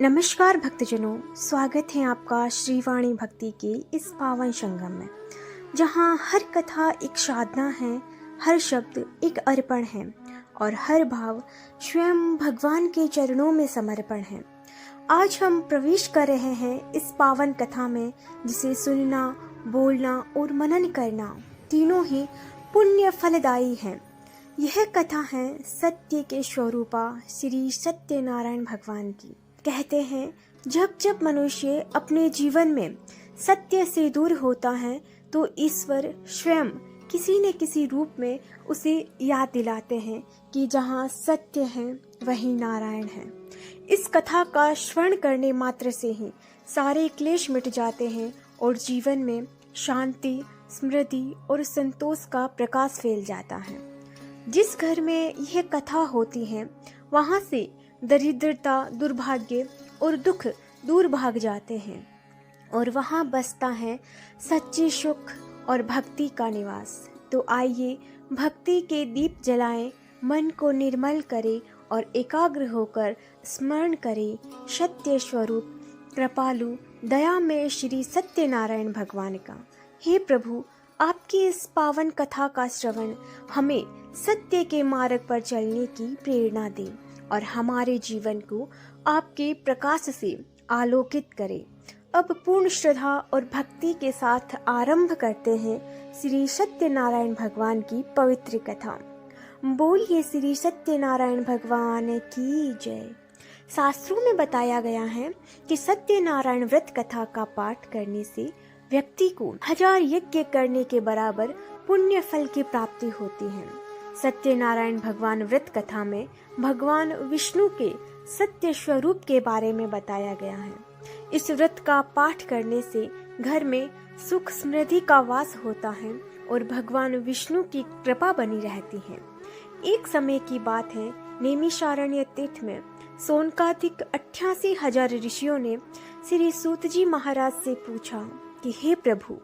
नमस्कार भक्तजनों, स्वागत है आपका श्रीवाणी भक्ति के इस पावन संगम में, जहाँ हर कथा एक साधना है, हर शब्द एक अर्पण है और हर भाव स्वयं भगवान के चरणों में समर्पण है। आज हम प्रवेश कर रहे हैं इस पावन कथा में, जिसे सुनना, बोलना और मनन करना तीनों ही पुण्य फलदायी है। यह कथा है सत्य के स्वरूपा श्री सत्यनारायण भगवान की। कहते हैं, जब जब मनुष्य अपने जीवन में सत्य से दूर होता है तो ईश्वर स्वयं किसी न किसी रूप में उसे याद दिलाते हैं कि जहाँ सत्य है वहीं नारायण है। इस कथा का श्रवण करने मात्र से ही सारे क्लेश मिट जाते हैं और जीवन में शांति, समृद्धि और संतोष का प्रकाश फैल जाता है। जिस घर में यह कथा होती है, वहाँ से दरिद्रता, दुर्भाग्य और दुख दूर भाग जाते हैं और वहाँ बसता है सच्चे सुख और भक्ति का निवास। तो आइए भक्ति के दीप जलाएं, मन को निर्मल करें और एकाग्र होकर स्मरण करें सत्य स्वरूप कृपालु दयामय श्री सत्यनारायण भगवान का। हे प्रभु, आपकी इस पावन कथा का श्रवण हमें सत्य के मार्ग पर चलने की प्रेरणा दे और हमारे जीवन को आपके प्रकाश से आलोकित करे। अब पूर्ण श्रद्धा और भक्ति के साथ आरंभ करते हैं श्री सत्यनारायण भगवान की पवित्र कथा। बोलिए श्री सत्यनारायण भगवान की जय। शास्त्रों में बताया गया है कि सत्यनारायण व्रत कथा का पाठ करने से व्यक्ति को 1000 यज्ञ करने के बराबर पुण्य फल की प्राप्ति होती है। सत्यनारायण भगवान व्रत कथा में भगवान विष्णु के सत्य स्वरूप के बारे में बताया गया है। इस व्रत का पाठ करने से घर में सुख समृद्धि का वास होता है और भगवान विष्णु की कृपा बनी रहती है। एक समय की बात है, नैमिषारण्य तीर्थ में सोनकादिक 88,000 ऋषियों ने श्री सूत जी महाराज से पूछा कि हे प्रभु,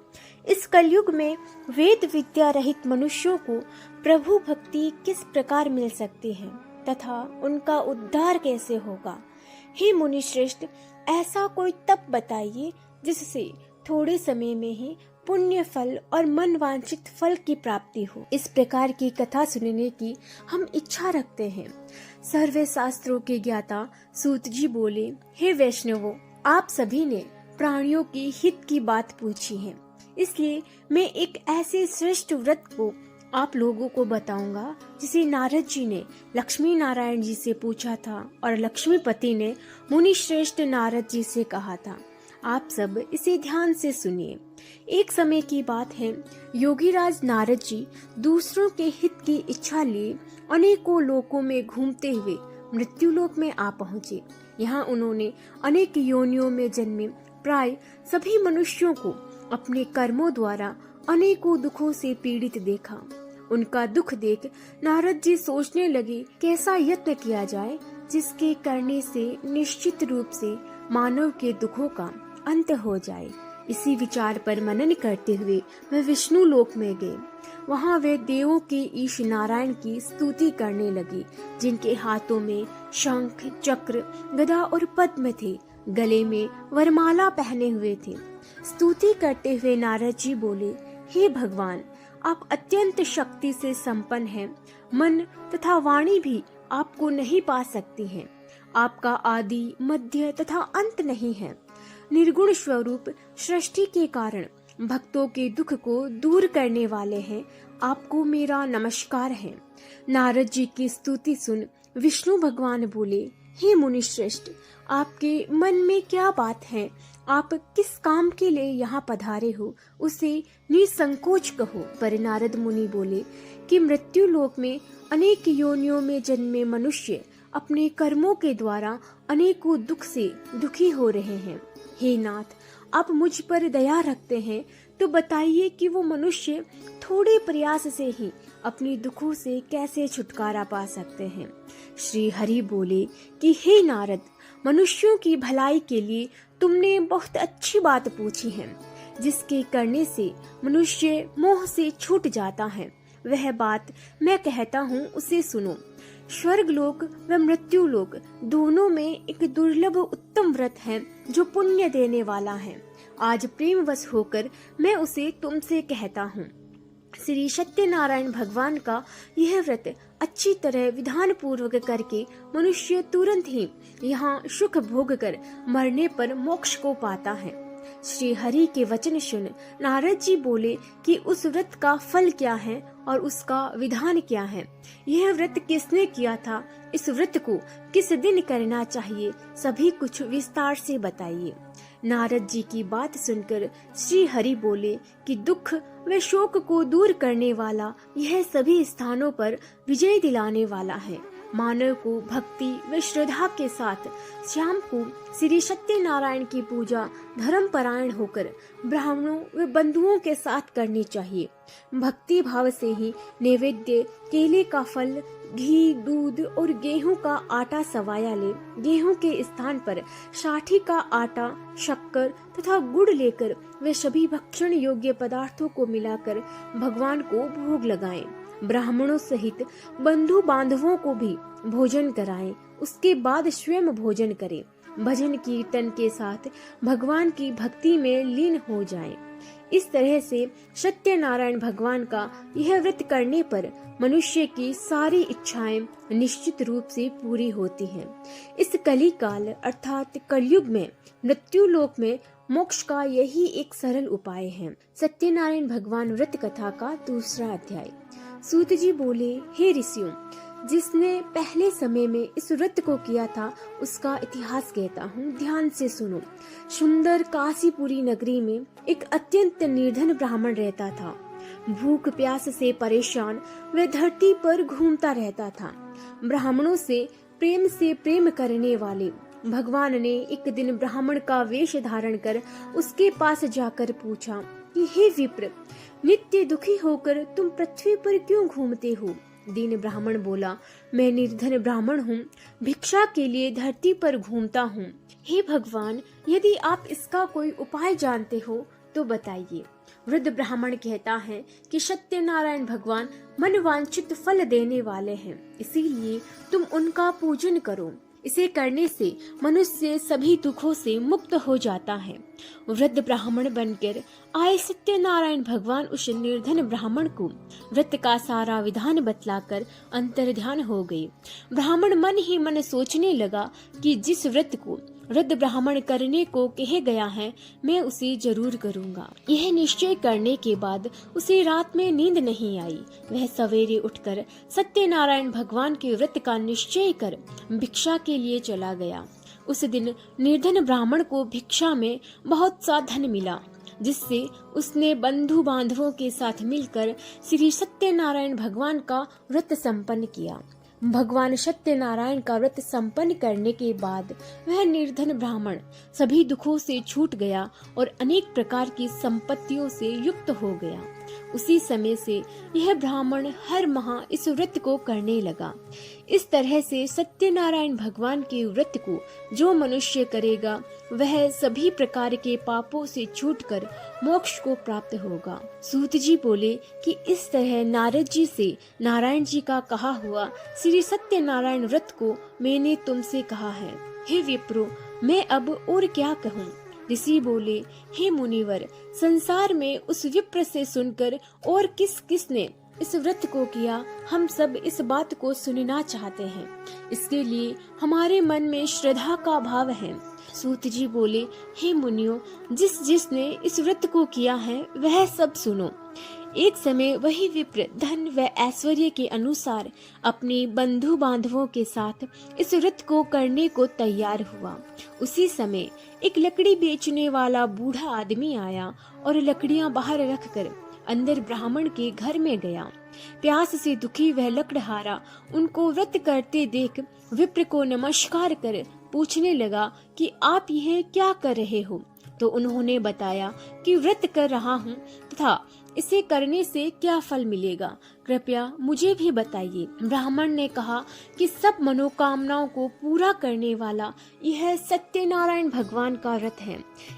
इस कलयुग में वेद विद्या रहित मनुष्यों को प्रभु भक्ति किस प्रकार मिल सकती है तथा उनका उद्धार कैसे होगा। हे मुनि श्रेष्ठ, ऐसा कोई तप बताइए जिससे थोड़े समय में ही पुण्य फल और मन वांछित फल की प्राप्ति हो। इस प्रकार की कथा सुनने की हम इच्छा रखते हैं। सर्व शास्त्रों के ज्ञाता सूत जी बोले, हे वैष्णवों, आप सभी ने प्राणियों के हित की बात पूछी है, इसलिए मैं एक ऐसे श्रेष्ठ व्रत को आप लोगों को बताऊंगा जिसे नारद जी ने लक्ष्मी नारायण जी से पूछा था और लक्ष्मीपति ने मुनि श्रेष्ठ नारद जी से कहा था। आप सब इसे ध्यान से सुनिए। एक समय की बात है, योगीराज नारद जी दूसरों के हित की इच्छा लिए अनेकों लोकों में घूमते हुए मृत्युलोक में आ पहुँचे। यहाँ उन्होंने अनेक योनियों में जन्मे प्राय सभी मनुष्यों को अपने कर्मों द्वारा अनेकों दुखों से पीड़ित देखा। उनका दुख देख नारद जी सोचने लगे, कैसा यत्न किया जाए जिसके करने से निश्चित रूप से मानव के दुखों का अंत हो जाए। इसी विचार पर मनन करते हुए वे विष्णु लोक में गए। वहाँ वे देवों के ईश नारायण की स्तुति करने लगे, जिनके हाथों में शंख, चक्र, गदा और पद्म थे, गले में वरमाला पहने हुए थे। स्तुति करते हुए नारद जी बोले, हे भगवान, आप अत्यंत शक्ति से संपन्न हैं। मन तथा वाणी भी आपको नहीं पा सकती हैं। आपका आदि, मध्य तथा अंत नहीं है। निर्गुण स्वरूप सृष्टि के कारण भक्तों के दुख को दूर करने वाले हैं। आपको मेरा नमस्कार है। नारद जी की स्तुति सुन विष्णु भगवान बोले, हे मुनि श्रेष्ठ, आपके मन में क्या बात है? आप किस काम के लिए यहाँ पधारे हो, उसे निसंकोच कहो। पर नारद मुनि बोले कि मृत्यु लोक में अनेक योनियों में जन्मे मनुष्य अपने कर्मों के द्वारा अनेकों दुख से दुखी हो रहे हैं। हे नाथ, आप मुझ पर दया रखते हैं तो बताइए कि वो मनुष्य थोड़े प्रयास से ही अपने दुखों से कैसे छुटकारा पा सकते हैं। श्री हरि बोले कि हे नारद, मनुष्यों की भलाई के लिए तुमने बहुत अच्छी बात पूछी है। जिसके करने से मनुष्य मोह से छूट जाता है, वह बात मैं कहता हूँ, उसे सुनो। स्वर्गलोक व मृत्युलोक दोनों में एक दुर्लभ उत्तम व्रत है जो पुण्य देने वाला है। आज प्रेमवश होकर मैं उसे तुमसे कहता हूँ। श्री सत्यनारायण भगवान का यह व्रत अच्छी तरह विधान पूर्वक करके मनुष्य तुरंत ही यहाँ सुख भोग कर मरने पर मोक्ष को पाता है। श्री हरि के वचन सुन नारद जी बोले कि उस व्रत का फल क्या है और उसका विधान क्या है। यह व्रत किसने किया था, इस व्रत को किस दिन करना चाहिए, सभी कुछ विस्तार से बताइए। नारद जी की बात सुनकर श्री हरि बोले कि दुख व शोक को दूर करने वाला यह सभी स्थानों पर विजय दिलाने वाला है। मानव को भक्ति व श्रद्धा के साथ शाम को श्री सत्यनारायण की पूजा धर्म परायण होकर ब्राह्मणों व बंधुओं के साथ करनी चाहिए। भक्ति भाव से ही नैवेद्य केले का फल, घी, दूध और गेहूं का आटा सवाया ले। गेहूं के स्थान पर साठी का आटा, शक्कर तथा गुड़ लेकर वे सभी भक्षण योग्य पदार्थों को मिलाकर भगवान को भोग लगाएं। ब्राह्मणों सहित बंधु बांधवों को भी भोजन कराएं। उसके बाद स्वयं भोजन करें। भजन कीर्तन के साथ भगवान की भक्ति में लीन हो जाएं। इस तरह से सत्यनारायण भगवान का यह व्रत करने पर मनुष्य की सारी इच्छाएं निश्चित रूप से पूरी होती हैं। इस कली काल अर्थात कलयुग में मृत्युलोक में मोक्ष का यही एक सरल उपाय है। सत्यनारायण भगवान व्रत कथा का दूसरा अध्याय। सूत जी बोले, हे ऋषियों, जिसने पहले समय में इस व्रत को किया था उसका इतिहास कहता हूँ, ध्यान से सुनो। सुंदर काशीपुरी नगरी में एक अत्यंत निर्धन ब्राह्मण रहता था। भूख प्यास से परेशान वह धरती पर घूमता रहता था। ब्राह्मणों से प्रेम करने वाले भगवान ने एक दिन ब्राह्मण का वेश धारण कर उसके पास जाकर पूछा कि हे विप्र, नित्य दुखी होकर तुम पृथ्वी पर क्यों घूमते हो? दीन ब्राह्मण बोला, मैं निर्धन ब्राह्मण हूँ, भिक्षा के लिए धरती पर घूमता हूँ। हे भगवान, यदि आप इसका कोई उपाय जानते हो तो बताइए। वृद्ध ब्राह्मण कहता है कि सत्यनारायण भगवान मनवांछित फल देने वाले हैं, इसीलिए तुम उनका पूजन करो। इसे करने से मनुष्य सभी दुखों से मुक्त हो जाता है। वृद्ध ब्राह्मण बनकर आए सत्यनारायण भगवान उस निर्धन ब्राह्मण को व्रत का सारा विधान बतलाकर अंतर्ध्यान हो गए। ब्राह्मण मन ही मन सोचने लगा कि जिस व्रत को वृद्ध ब्राह्मण करने को कहे गया है, मैं उसे जरूर करूंगा। यह निश्चय करने के बाद उसे रात में नींद नहीं आई। वह सवेरे उठकर सत्यनारायण भगवान के व्रत का निश्चय कर भिक्षा के लिए चला गया। उस दिन निर्धन ब्राह्मण को भिक्षा में बहुत सा धन मिला, जिससे उसने बंधु बांधवों के साथ मिलकर श्री सत्यनारायण भगवान का व्रत संपन्न किया। भगवान सत्यनारायण का व्रत संपन्न करने के बाद वह निर्धन ब्राह्मण सभी दुखों से छूट गया और अनेक प्रकार की संपत्तियों से युक्त हो गया। उसी समय से यह ब्राह्मण हर माह इस व्रत को करने लगा। इस तरह से सत्यनारायण भगवान के व्रत को जो मनुष्य करेगा वह सभी प्रकार के पापों से छूटकर मोक्ष को प्राप्त होगा। सूत जी बोले कि इस तरह नारद जी से नारायण जी का कहा हुआ श्री सत्यनारायण व्रत को मैंने तुमसे कहा है। हे विप्रो, मैं अब और क्या कहूँ? ऋषि बोले, हे मुनिवर, संसार में उस विप्र से सुनकर और किस किस ने इस व्रत को किया, हम सब इस बात को सुनना चाहते हैं। इसके लिए हमारे मन में श्रद्धा का भाव है। सूत जी बोले, हे मुनियों, जिसने इस व्रत को किया है वह सब सुनो। एक समय वही विप्र धन व ऐश्वर्य के अनुसार अपने बंधु बांधवों के साथ इस व्रत को करने को तैयार हुआ। उसी समय एक लकड़ी बेचने वाला बूढ़ा आदमी आया और लकड़ियां बाहर रखकर अंदर ब्राह्मण के घर में गया। प्यास से दुखी वह लकड़हारा उनको व्रत करते देख विप्र को नमस्कार कर पूछने लगा कि आप यह क्या कर रहे हो? तो उन्होंने बताया कि व्रत कर रहा हूँ तथा इसे करने से क्या फल मिलेगा? कृपया मुझे भी बताइए। ब्राह्मण ने कहा कि सब मनोकामनाओं को पूरा करने वाला यह सत्यनारायण भगवान का व्रत है।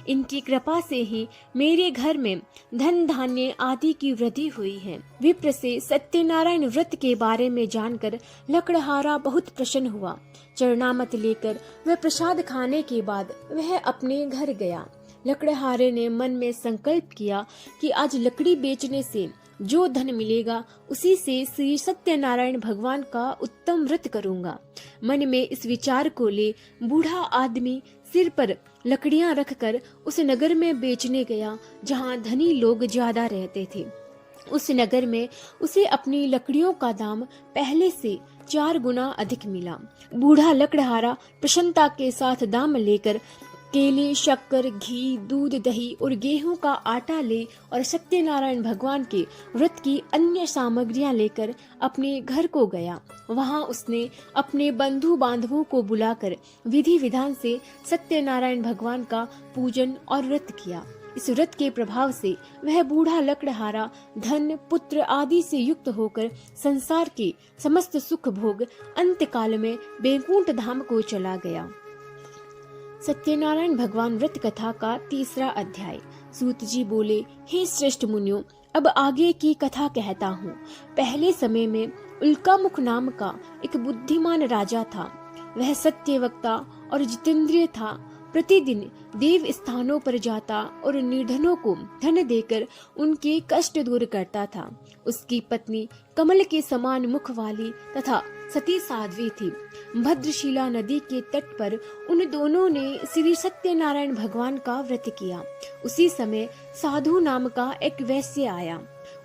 इनकी कृपा से ही मेरे घर में धन धान्य आदि की वृद्धि हुई है। विप्र से सत्यनारायण व्रत के बारे में जानकर लकड़हारा बहुत प्रसन्न हुआ। चरणामत लेकर वह प्रसाद खाने के बाद वह अपने घर गया। लकड़हारे ने मन में संकल्प किया कि आज लकड़ी बेचने से जो धन मिलेगा उसी से श्री सत्यनारायण भगवान का उत्तम व्रत करूंगा। मन में इस विचार को ले बूढ़ा आदमी सिर पर लकड़ियां रखकर उस नगर में बेचने गया जहां धनी लोग ज्यादा रहते थे। उस नगर में उसे अपनी लकड़ियों का दाम पहले से 4 गुना अधिक मिला। बूढ़ा लकड़हारा प्रसन्नता के साथ दाम लेकर केले, शक्कर, घी, दूध, दही और गेहूं का आटा ले और सत्यनारायण भगवान के व्रत की अन्य सामग्रियां लेकर अपने घर को गया। वहां उसने अपने बंधु बांधवों को बुलाकर विधि विधान से सत्यनारायण भगवान का पूजन और व्रत किया। इस व्रत के प्रभाव से वह बूढ़ा लकड़हारा धन, पुत्र आदि से युक्त होकर संसार के समस्त सुख भोग अंतकाल में बैकुंठ धाम को चला गया। सत्यनारायण भगवान व्रत कथा का 3रा अध्याय। सूत जी बोले, हे श्रेष्ठ मुनियों, अब आगे की कथा कहता हूँ। पहले समय में उल्कामुख नाम का एक बुद्धिमान राजा था। वह सत्यवक्ता और जितेंद्रिय था। प्रतिदिन देव स्थानों पर जाता और निर्धनों को धन देकर उनके कष्ट दूर करता था। उसकी पत्नी कमल के समान मुख वाली तथा सती साध्वी थी। भद्रशिला नदी के तट पर उन दोनों ने श्री सत्यनारायण भगवान का व्रत किया। उसी समय साधु नाम का एक वैश्य आया।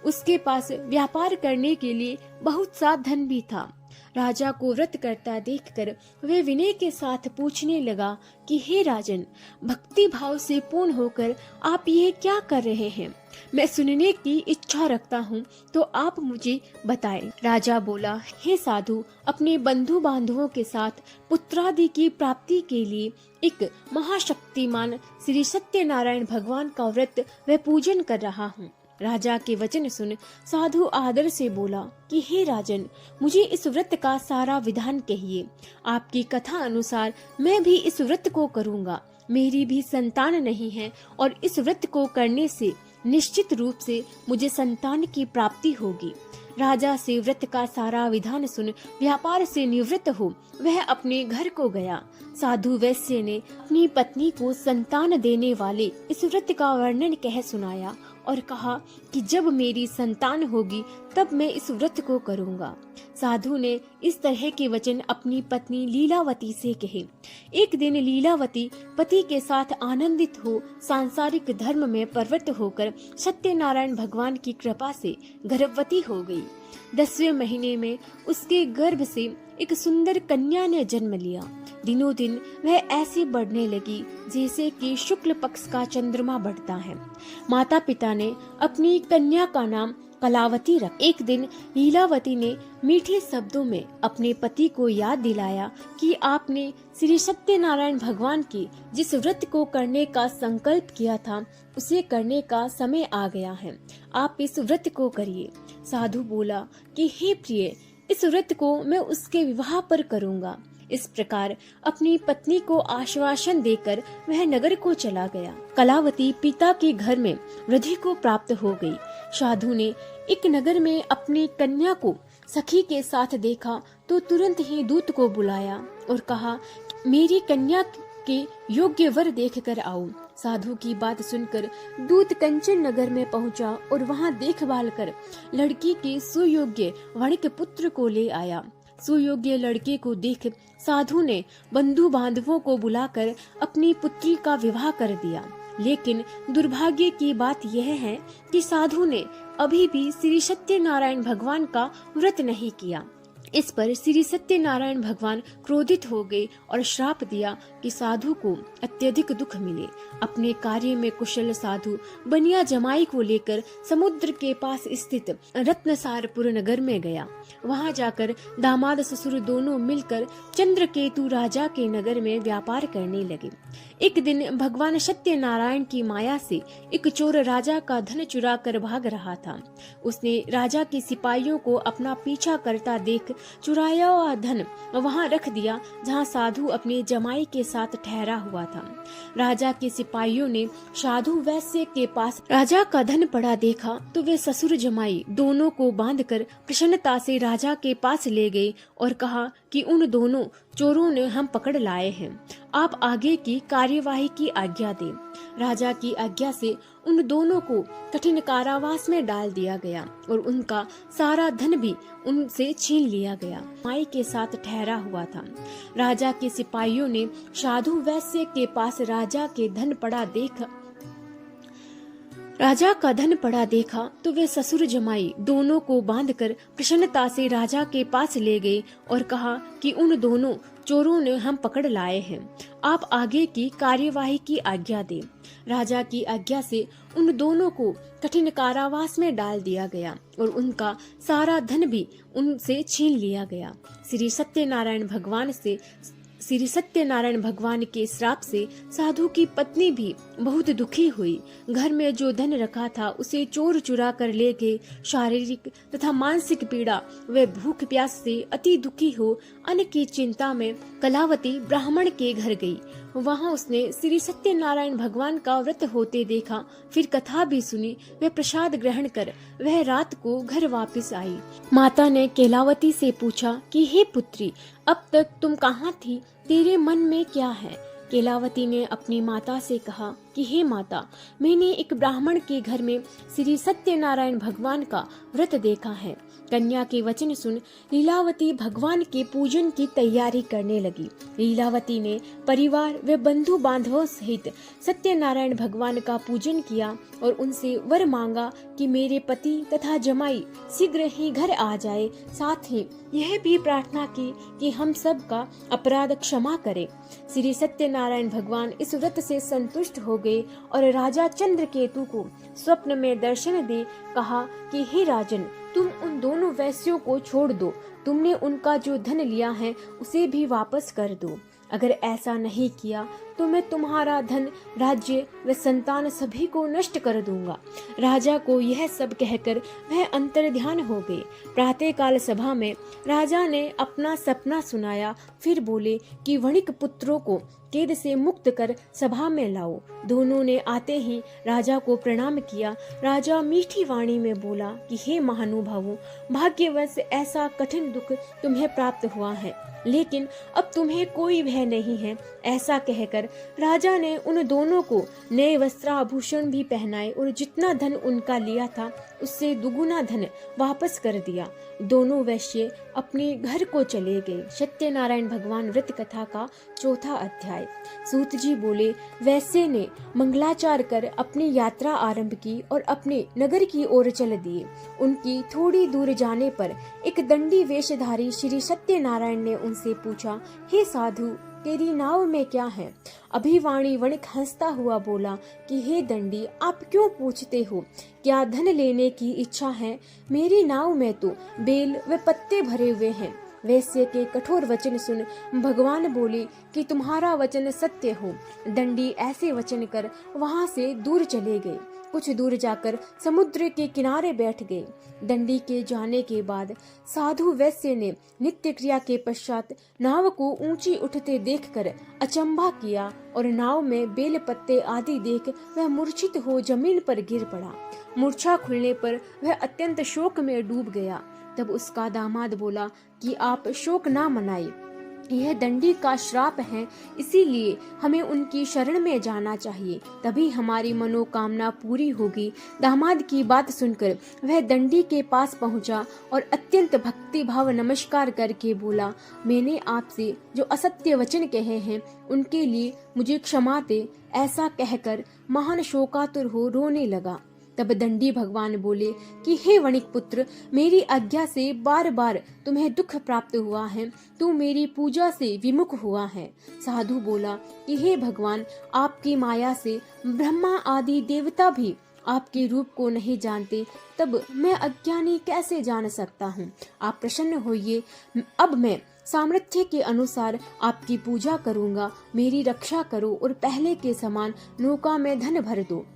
उसके पास व्यापार करने के लिए बहुत सा धन भी था। राजा को व्रत करता देखकर वे विनय के साथ पूछने लगा कि हे राजन, भक्ति भाव से पूर्ण होकर आप ये क्या कर रहे हैं? मैं सुनने की इच्छा रखता हूँ, तो आप मुझे बताएं। राजा बोला, हे साधु, अपने बंधु बांधवों के साथ पुत्रादि की प्राप्ति के लिए एक महाशक्तिमान श्री सत्यनारायण भगवान का व्रत व पूजन कर रहा हूँ। राजा के वचन सुन साधु आदर से बोला कि हे राजन, मुझे इस व्रत का सारा विधान कहिए। आपकी कथा अनुसार मैं भी इस व्रत को करूंगा। मेरी भी संतान नहीं है और इस व्रत को करने से निश्चित रूप से मुझे संतान की प्राप्ति होगी। राजा से व्रत का सारा विधान सुन व्यापार से निवृत्त हो वह अपने घर को गया। साधु वैश्य ने अपनी पत्नी को संतान देने वाले इस व्रत का वर्णन कह सुनाया और कहा कि जब मेरी संतान होगी तब मैं इस व्रत को करूंगा। साधु ने इस तरह के वचन अपनी पत्नी लीलावती से कहे। एक दिन लीलावती पति के साथ आनंदित हो सांसारिक धर्म में प्रवृत्त होकर सत्यनारायण भगवान की कृपा से गर्भवती हो गई। 10वें महीने में उसके गर्भ से एक सुंदर कन्या ने जन्म लिया। दिनों दिन वह ऐसे बढ़ने लगी जैसे कि शुक्ल पक्ष का चंद्रमा बढ़ता है। माता पिता ने अपनी कन्या का नाम कलावती रख। एक दिन लीलावती ने मीठे शब्दों में अपने पति को याद दिलाया कि आपने श्री सत्यनारायण भगवान की जिस व्रत को करने का संकल्प किया था उसे करने का समय आ गया है। आप इस व्रत को करिए। साधु बोला कि हे प्रिय, इस व्रत को मैं उसके विवाह पर करूंगा। इस प्रकार अपनी पत्नी को आश्वासन देकर वह नगर को चला गया। कलावती पिता के घर में वृद्धि को प्राप्त हो गई। साधु ने एक नगर में अपनी कन्या को सखी के साथ देखा तो तुरंत ही दूत को बुलाया और कहा, मेरी कन्या के योग्य वर देखकर आओ। साधु की बात सुनकर दूत कंचन नगर में पहुंचा और वहां देखभाल कर लड़की के सुयोग्य वणिक पुत्र को ले आया। सुयोग्य लड़के को देख साधु ने बंधु बांधवों को बुलाकर अपनी पुत्री का विवाह कर दिया। लेकिन दुर्भाग्य की बात यह है कि साधु ने अभी भी श्री सत्यनारायण भगवान का व्रत नहीं किया। इस पर श्री सत्यनारायण भगवान क्रोधित हो गए और श्राप दिया कि साधु को अत्यधिक दुख मिले। अपने कार्य में कुशल साधु बनिया जमाई को लेकर समुद्र के पास स्थित रत्नसारपुर नगर में गया। वहां जाकर दामाद ससुर दोनों मिलकर चंद्रकेतु राजा के नगर में व्यापार करने लगे। एक दिन भगवान सत्यनारायण की माया से एक चोर राजा का धन चुरा कर भाग रहा था। उसने राजा के सिपाहियों को अपना पीछा करता देख चुराया हुआ धन वहां रख दिया जहां साधु अपने जमाई के साथ ठहरा हुआ था। राजा के सिपाहियों ने साधु वैश्य के पास राजा का धन पड़ा देखा तो वे ससुर जमाई दोनों को बांधकर प्रसन्नता से राजा के पास ले गए और कहा कि उन दोनों चोरों ने हम पकड़ लाए हैं, आप आगे की कार्यवाही की आज्ञा दें। राजा की आज्ञा से उन दोनों को कठिन कारावास में डाल दिया गया और उनका सारा धन भी उनसे छीन लिया गया। माई के साथ ठहरा हुआ था। राजा के सिपाहियों ने साधु वैश्य के पास राजा का धन पड़ा देखा तो वे ससुर जमाई दोनों को बांधकर प्रसन्नता से राजा के पास ले गए और कहा कि उन दोनों चोरों ने हम पकड़ लाए हैं, आप आगे की कार्यवाही की आज्ञा दें। राजा की आज्ञा से उन दोनों को कठिन कारावास में डाल दिया गया और उनका सारा धन भी उनसे छीन लिया गया। श्री सत्यनारायण भगवान के श्राप से साधु की पत्नी भी बहुत दुखी हुई। घर में जो धन रखा था उसे चोर चुरा कर ले गए। शारीरिक तथा मानसिक पीड़ा व भूख प्यास से अति दुखी हो अन्न की चिंता में कलावती ब्राह्मण के घर गई। वहां उसने श्री सत्यनारायण भगवान का व्रत होते देखा, फिर कथा भी सुनी। वह प्रसाद ग्रहण कर वह रात को घर वापस आई। माता ने केलावती से पूछा कि हे पुत्री, अब तक तुम कहाँ थी, तेरे मन में क्या है? केलावती ने अपनी माता से कहा कि हे माता, मैंने एक ब्राह्मण के घर में श्री सत्यनारायण भगवान का व्रत देखा है। कन्या के वचन सुन लीलावती भगवान के पूजन की तैयारी करने लगी। लीलावती ने परिवार व बंधु बांधवों सहित सत्यनारायण भगवान का पूजन किया और उनसे वर मांगा कि मेरे पति तथा जमाई शीघ्र ही घर आ जाए। साथ ही यह भी प्रार्थना की कि हम सब का अपराध क्षमा करे। श्री सत्यनारायण भगवान इस व्रत से संतुष्ट हो गए और राजा चंद्रकेतु को स्वप्न में दर्शन दे कहा कि हे राजन, तुम उन दोनों वैश्यों को छोड़ दो, तुमने उनका जो धन लिया है उसे भी वापस कर दो। अगर ऐसा नहीं किया तो मैं तुम्हारा धन, राज्य व संतान सभी को नष्ट कर दूंगा। राजा को यह सब कहकर वह अंतर्ध्यान हो गए। प्रातःकाल सभा में राजा ने अपना सपना सुनाया, फिर बोले कि वणिक पुत्रों को कैद से मुक्त कर सभा में लाओ। दोनों ने आते ही राजा को प्रणाम किया। राजा मीठी वाणी में बोला कि हे महानुभावों, भाग्यवश ऐसा कठिन दुख तुम्हें प्राप्त हुआ है, लेकिन अब तुम्हें कोई भय नहीं है। ऐसा कहकर राजा ने उन दोनों को नए वस्त्राभूषण भी पहनाए और जितना धन उनका लिया था उससे दुगुना धन वापस कर दिया। दोनों वैश्य अपने घर को चले गए। सत्यनारायण भगवान व्रत कथा का चौथा अध्याय। सूत जी बोले, वैश्य ने मंगलाचार कर अपनी यात्रा आरंभ की और अपने नगर की ओर चल दिए। उनकी थोड़ी दूर जाने पर एक दंडी वेशधारी श्री सत्यनारायण ने उनसे पूछा, हे साधु, तेरी नाव में क्या है? अभिवाणी वणिक हंसता हुआ बोला कि हे दंडी, आप क्यों पूछते हो? क्या धन लेने की इच्छा है? मेरी नाव में तो बेल व पत्ते भरे हुए हैं। वैश्य के कठोर वचन सुन भगवान बोले कि तुम्हारा वचन सत्य हो। दंडी ऐसे वचन कर वहां से दूर चले गए। कुछ दूर जाकर समुद्र के किनारे बैठ गए। दंडी के जाने के बाद साधु वैश्य ने नित्य क्रिया के पश्चात नाव को ऊंची उठते देखकर अचंभा किया और नाव में बेल पत्ते आदि देख वह मूर्छित हो जमीन पर गिर पड़ा। मूर्छा खुलने पर वह अत्यंत शोक में डूब गया। तब उसका दामाद बोला कि आप शोक ना मनाइए, यह दंडी का श्राप है, इसीलिए हमें उनकी शरण में जाना चाहिए, तभी हमारी मनोकामना पूरी होगी। दामाद की बात सुनकर वह दंडी के पास पहुंचा और अत्यंत भक्ति भाव नमस्कार करके बोला, मैंने आपसे जो असत्य वचन कहे हैं उनके लिए मुझे क्षमा दे। ऐसा कहकर महान शोकातुर हो रोने लगा। तब दंडी भगवान बोले कि हे वणिक पुत्र, मेरी आज्ञा से बार बार तुम्हें दुख प्राप्त हुआ है, तू मेरी पूजा से विमुख हुआ है। साधु बोला कि हे भगवान, आपकी माया से ब्रह्मा आदि देवता भी आपके रूप को नहीं जानते, तब मैं अज्ञानी कैसे जान सकता हूँ। आप प्रसन्न होइए, अब मैं सामर्थ्य के अनुसार आपकी पूजा करूंगा। मेरी रक्षा करो और पहले के समान नौका में धन भर दो।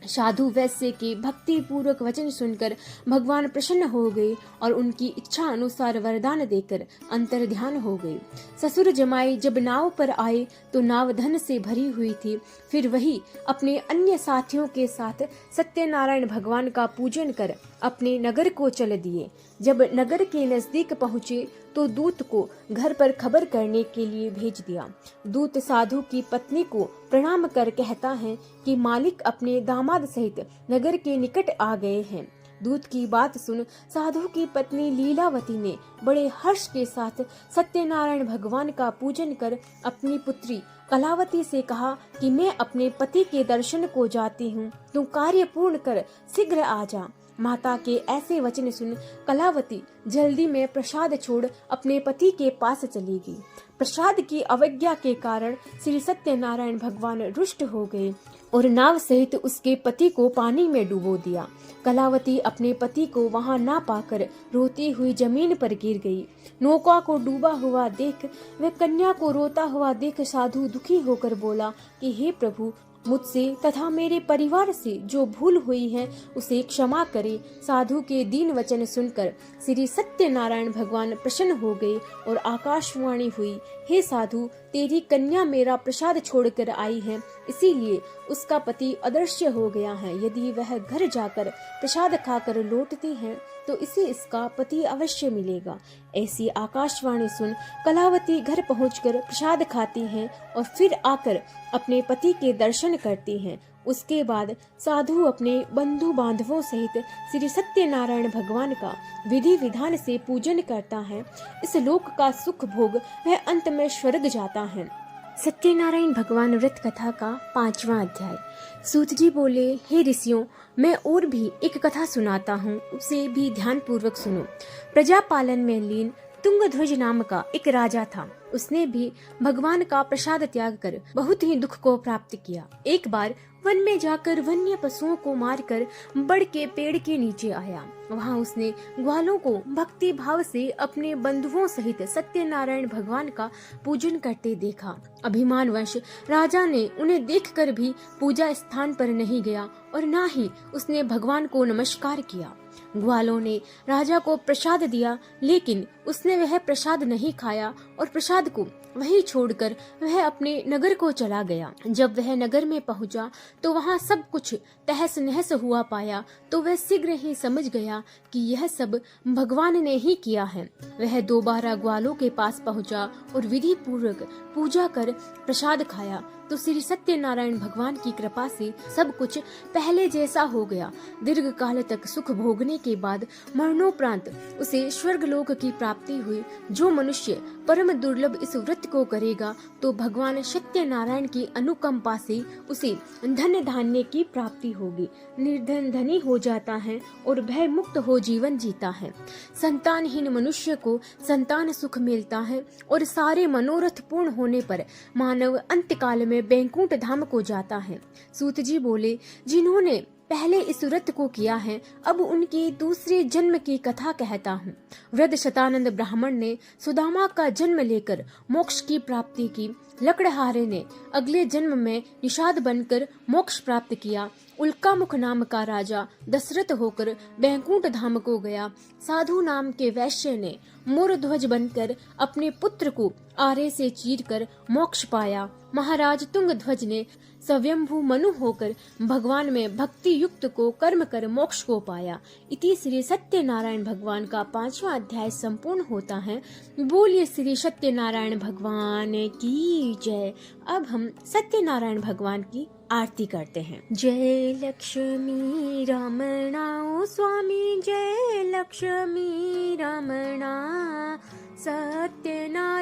साधु वैश्य के भक्ति पूर्वक वचन सुनकर भगवान प्रसन्न हो गए और उनकी इच्छा अनुसार वरदान देकर अंतर्ध्यान हो गए। ससुर जमाई जब नाव पर आए तो नाव धन से भरी हुई थी। फिर वही अपने अन्य साथियों के साथ सत्यनारायण भगवान का पूजन कर अपने नगर को चल दिए। जब नगर के नजदीक पहुँचे तो दूत को घर पर खबर करने के लिए भेज दिया। दूत साधु की पत्नी को प्रणाम कर कहता है कि मालिक अपने दामाद सहित नगर के निकट आ गए हैं। दूत की बात सुन साधु की पत्नी लीलावती ने बड़े हर्ष के साथ सत्यनारायण भगवान का पूजन कर अपनी पुत्री कलावती से कहा कि मैं अपने पति के दर्शन को जाती हूँ, तू कार्य पूर्ण कर शीघ्र आ जा। माता के ऐसे वचन सुन कलावती जल्दी में प्रसाद छोड़ अपने पति के पास चली गई। प्रसाद की अवज्ञा के कारण श्री सत्यनारायण भगवान रुष्ट हो गए और नाव सहित उसके पति को पानी में डुबो दिया। कलावती अपने पति को वहां ना पाकर रोती हुई जमीन पर गिर गई। नौका को डूबा हुआ देख वह कन्या को रोता हुआ देख साधु दुखी होकर बोला कि हे प्रभु, मुझसे तथा मेरे परिवार से जो भूल हुई है उसे क्षमा करे। साधु के दीन वचन सुनकर श्री सत्यनारायण भगवान प्रसन्न हो गए और आकाशवाणी हुई, हे साधु, तेरी कन्या मेरा प्रसाद छोड़कर आई है, इसीलिए उसका पति अदृश्य हो गया है। यदि वह घर जाकर प्रसाद खाकर लौटती है तो इसे इसका पति अवश्य मिलेगा। ऐसी आकाशवाणी सुन कलावती घर पहुंचकर प्रसाद खाती हैं और फिर आकर अपने पति के दर्शन करती हैं। उसके बाद साधु अपने बंधु बांधवों सहित श्री सत्यनारायण भगवान का विधि विधान से पूजन करता है। इस लोक का सुख भोग वह अंत में स्वर्ग जाता है। सत्यनारायण भगवान व्रत कथा का 5वां अध्याय। सूत जी बोले, हे ऋषियों, मैं और भी एक कथा सुनाता हूँ, उसे भी ध्यान पूर्वक सुनो। प्रजा पालन में लीन तुंगध्वज नाम का एक राजा था। उसने भी भगवान का प्रसाद त्याग कर बहुत ही दुख को प्राप्त किया। एक बार वन में जाकर वन्य पशुओं को मारकर बड़ के पेड़ के नीचे आया। वहां उसने ग्वालों को भक्ति भाव से अपने बंधुओं सहित सत्यनारायण भगवान का पूजन करते देखा। अभिमानवश राजा ने उन्हें देखकर भी पूजा स्थान पर नहीं गया और न ही उसने भगवान को नमस्कार किया। ग्वालों ने राजा को प्रसाद दिया, लेकिन उसने वह प्रसाद नहीं खाया और प्रसाद को वहीं छोड़कर वह अपने नगर को चला गया। जब वह नगर में पहुंचा तो वहां सब कुछ तहस नहस हुआ पाया तो वह शीघ्र ही समझ गया कि यह सब भगवान ने ही किया है। वह दोबारा ग्वालों के पास पहुंचा और विधि पूर्वक पूजा कर प्रसाद खाया तो श्री सत्यनारायण भगवान की कृपा से सब कुछ पहले जैसा हो गया। दीर्घ काल तक सुख भोगने के बाद मरणोपरांत उसे स्वर्गलोक की प्राप्ति हुई। जो मनुष्य परम दुर्लभ इस व्रत को करेगा तो भगवान सत्यनारायण की अनुकंपा से उसे धन धान्य की प्राप्ति होगी। निर्धन धनी हो जाता है और भय मुक्त हो जीवन जीता है। संतानहीन मनुष्य को संतान सुख मिलता है और सारे मनोरथ पूर्ण होने पर मानव अंतकाल में बैकुंठ धाम को जाता है। सूत जी बोले, जिन्होंने पहले इस व्रत को किया है, अब उनके दूसरे जन्म की कथा कहता हूँ। वृद्ध शतानंद ब्राह्मण ने सुदामा का जन्म लेकर मोक्ष की प्राप्ति की। लकड़हारे ने अगले जन्म में निषाद बनकर मोक्ष प्राप्त किया। उल्कामुख नाम का राजा दशरथ होकर बैकुंठ धाम को गया। साधु नाम के वैश्य ने मोरध्वज बनकर अपने पुत्र को आरे से चीरकर मोक्ष पाया। महाराज तुंगध्वज ने स्वयंभू मनु होकर भगवान में भक्ति युक्त को कर्म कर मोक्ष को पाया। इति श्री सत्यनारायण भगवान का 5वां अध्याय संपूर्ण होता है। बोलिए श्री सत्यनारायण भगवान की जय। अब हम सत्यनारायण भगवान की आरती करते हैं। जय लक्ष्मी रमणा ओ स्वामी, जय लक्ष्मी रमणा। सत्यनारायण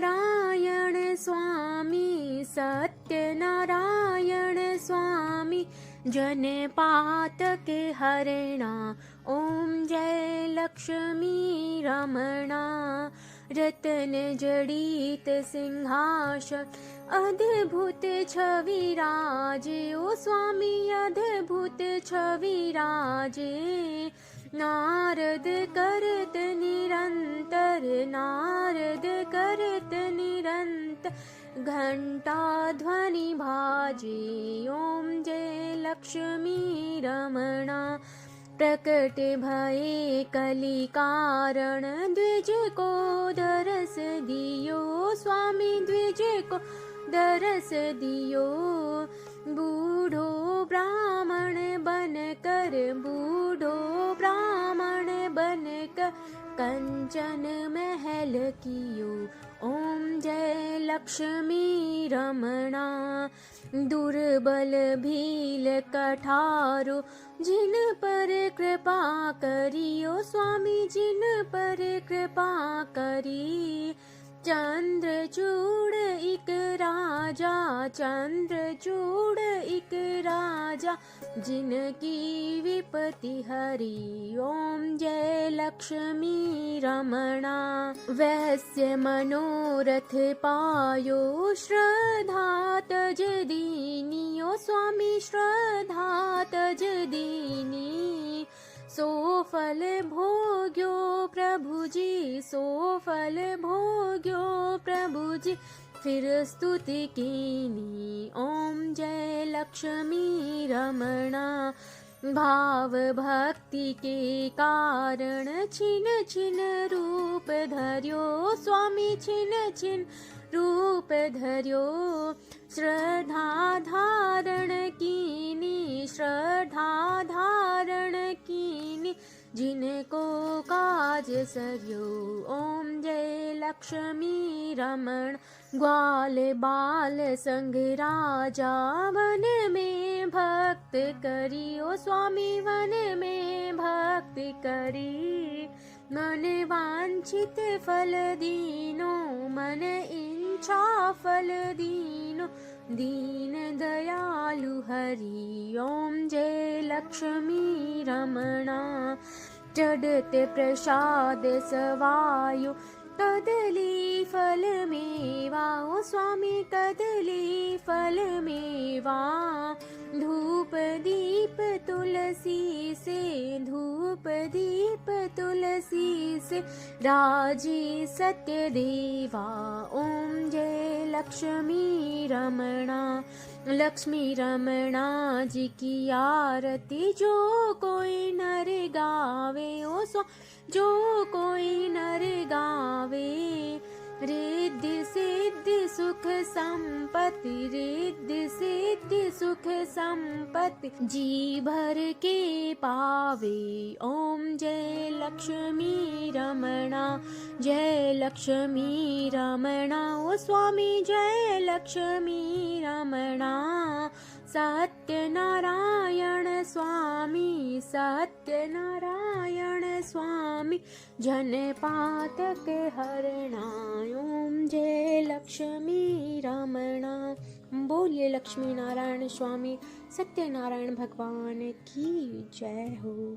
स्वामी, सत्यनारायण स्वामी, जन पातके हरणा। ओम जय लक्ष्मी रमणा। रतन जड़ित सिंहासन अद्भुत छवि राजे। ओ स्वामी अद्भुत छवि राजे। नारद करत निरंतर, नारद करत निरंतर, घंटा ध्वनि भाजे। ओम जय लक्ष्मी रमणा। प्रकट भये कलि कारण, द्विज को दरस दियो। स्वामी द्विज को दरस दियो। बूढ़ो ब्राह्मण बनकर, बूढ़ो ब्राह्मण बनकर, कंचन महल कियो। ओम जय लक्ष्मी रमणा। दुर्बल भील कठारो, जिन पर कृपा करियो। स्वामी जिन पर कृपा करी। चंद्रचूड़ इक राजा, चंद्रचूड़ इक राजा, जिनकी विपत्ति हरी। ओम जय लक्ष्मी रमणा। वैश्य मनोरथ पायो, श्रद्धा तज दीनी। ओ स्वामी श्रद्धा तज दीनी। सो फल भोग्यो प्रभु जी, सो फल भोग्यो प्रभु जी, फिर स्तुति कीनी। ओम जय लक्ष्मी रमणा। भाव भक्ति के कारण, छिन छिन रूप धर्यो। स्वामी छिन छिन रूप धर्यो। श्रद्धा धारण कीनी, श्रद्धा धारण कीनी, जिनको काज सर्यो। ओम जय लक्ष्मी रमण। ग्वाल बाल संग राजा, वन में भक्त करी। ओ स्वामी वन में भक्त करी। मन वांछित फल दीनो, मन इच्छा फल दीनो, दीन दयालु हरि। ओम जय लक्ष्मी रमणा। चढ़ते प्रसाद सवायो, कदली फल मेवा। ओ स्वामी कदली फल मेवा। धूप दीप तुलसी से, धूप दीप तुलसी से, राजी सत्य देवा। ओम जय लक्ष्मी रमणा। लक्ष्मी रमणा जी की आरती जो कोई नर गावे। ओ जो कोई नर गावे। रिद्धि सिद्धि सुख संपत्ति, रिद्धि सिद्धि सुख संपत्ति, जी भर के पावे। ओम जय लक्ष्मी रमणा। जय लक्ष्मी रमणा। ओ स्वामी जय लक्ष्मी रमणा। सत्यनारायण स्वामी, सत्यनारायण स्वामी, जन पातक हरणा। ओम जय लक्ष्मी रमणा। बोलिए लक्ष्मी नारायण स्वामी सत्यनारायण भगवान की जय हो।